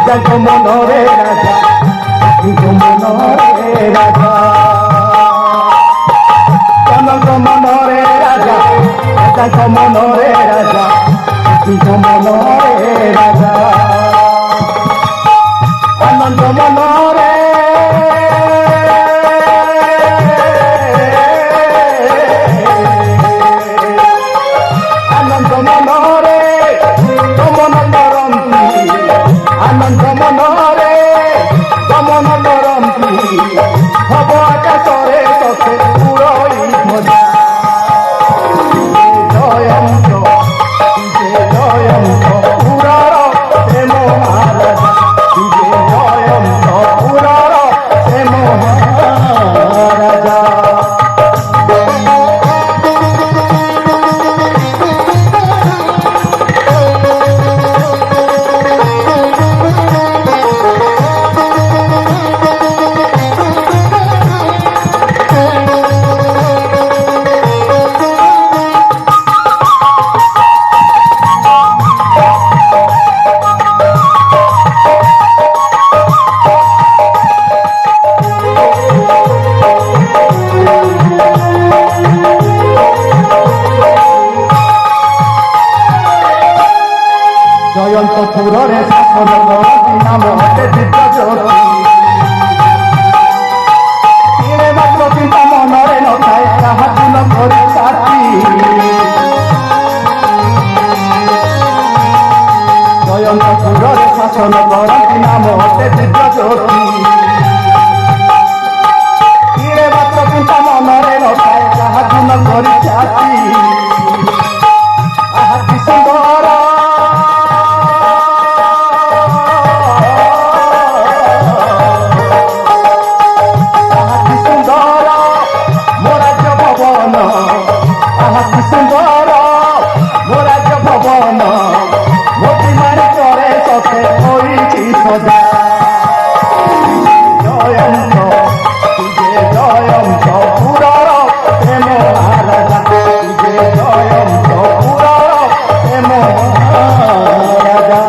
রাজা মনরে রাজা মনরে রাজা জনক মনরে রাজা রাজা মনরে রাজা মনরে রাজা আনন্দ মনরে আনন্দ মনরে গমন করন্তি আনন্দ মনরে গমন করন্তি হব আকাশরে ততে পুরই মজা জয়ন্ত জয়ন্ত পুরর প্রেম মহারাজা জয়ন্ত পুরর প্রেম মহারাজা জয়ন্তপুরে শাসন করতি নাম হতে দিব্য জ্যোতি তিনে মাত্র চিন্তা মনরে নথায় তাহা দিন করি সাথী জয়ন্তপুরে শাসন করতি নাম হতে দিব্য জ্যোতি তিনে মাত্র চিন্তা মনরে নথায় তাহা দিন করি সাথী আহা কি সুন্দর সুন্দর মোরাজ ভবন মোতি মারি করে সতে হইছি সদা জয়ন্ত জয়ন্ত পুরর প্রেম মহারাজা জয়ন্ত পুরর প্রেম মহারাজা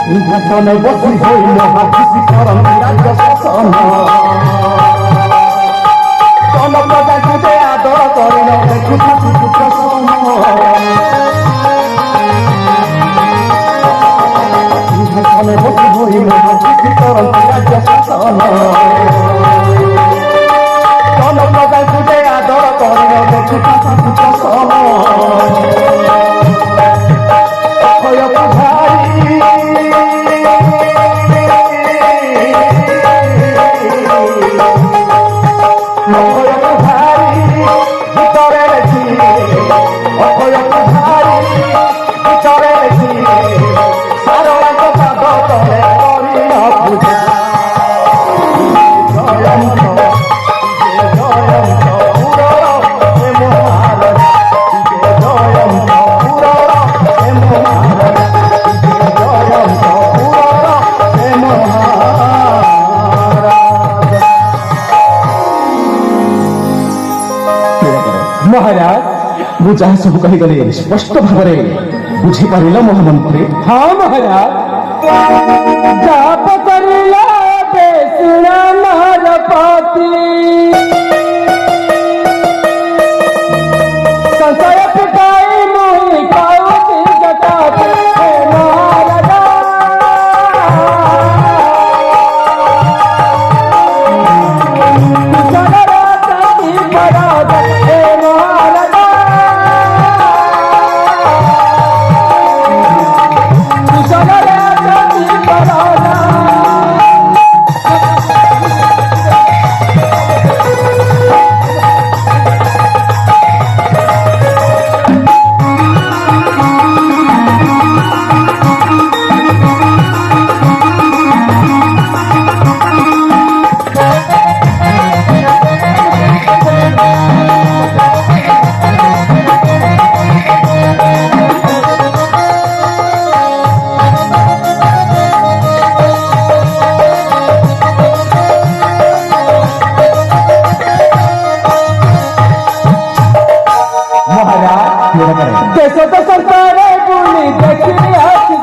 সিংহাসনে বসি হইল হাসি করন্তি রাজ্য শাসন জনপ্রজা খুঁজে আদর করিল দেখি থাকি প্রসন্ন সিংহাসনে বসি হইল হাসি করন্তি রাজ্য শাসন জনপ্রজা খুঁজে আদর করিল দেখি থাকি প্রসন্ন মহারাজ ମୁଁ ଯାହା ସବୁ କହିଗଲି ସ୍ପଷ୍ଟ ଭାବରେ ବୁଝିପାରିଲ ମହାମନ୍ତ୍ରୀ ହଁ ମହାରାଜ ଜାପ କରିଲ ବେଶୁଣ ନରପତି ସଂଶୟ ଫିଟାଇ ମୁହିଁ କହୁଛି ଜଟାପି ମହାରାଜା सतरे बुली देखी आछे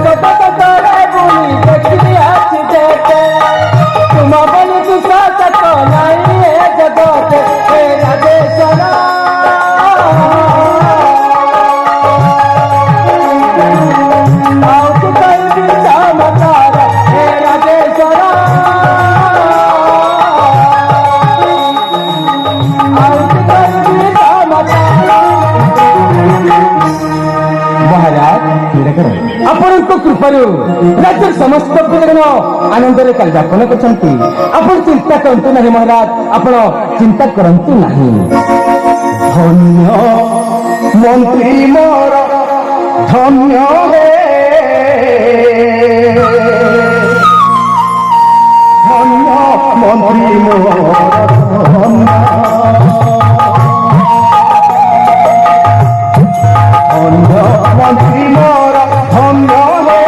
सतरे बुली देखी आछे तुम बन दूसरा तक नहीं है जगत हे राजेश्वरा आउट कर भी चमत्कार हे राजेश्वरा आउट कर भी चमत्कार महाराज निरकर ଆପଣଙ୍କ କୃପାରୁ ରାଜ୍ୟର ସମସ୍ତ ପ୍ରଜଜନ ଆନନ୍ଦରେ କାଳଯାପନ କରୁଛନ୍ତି। ଆପଣ ଚିନ୍ତା କରନ୍ତୁ ନାହିଁ ମହାରାଜ, ଆପଣ ଚିନ୍ତା କରନ୍ତୁ ନାହିଁ। ଧନ୍ୟ ମନ୍ତ୍ରୀ ମୋର ଧନ୍ୟ ହେ ଧନ୍ୟ ମନ୍ତ୍ରୀ ମୋର ଧନ୍ୟ ଧନ୍ୟ ମନ୍ତ୍ରୀ ମୋର ଧନ୍ୟ ହେ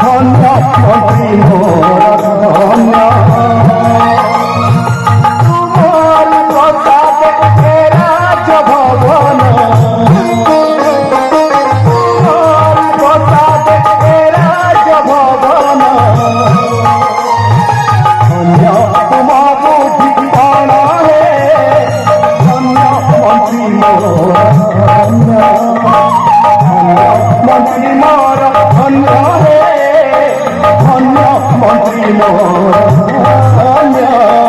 ଧନ୍ୟ ମନ୍ତ୍ରୀ ମୋର ଧନ୍ୟ ତୁମର ପ୍ରସାଦ ହେ ରାଜଭବନ ତୁମର ପ୍ରସାଦ ହେ ରାଜଭବନ ଧନ୍ୟ ତୁମ ବୁଦ୍ଧି କଣ ହେ ଧନ୍ୟ ମନ୍ତ୍ରୀ ମୋର ଧନ୍ୟ ମନ୍ତ୍ରୀ ମୋର ଧନ୍ୟ ହେ ଧନ୍ୟ ମନ୍ତ୍ରୀ ମୋର ଧନ୍ୟ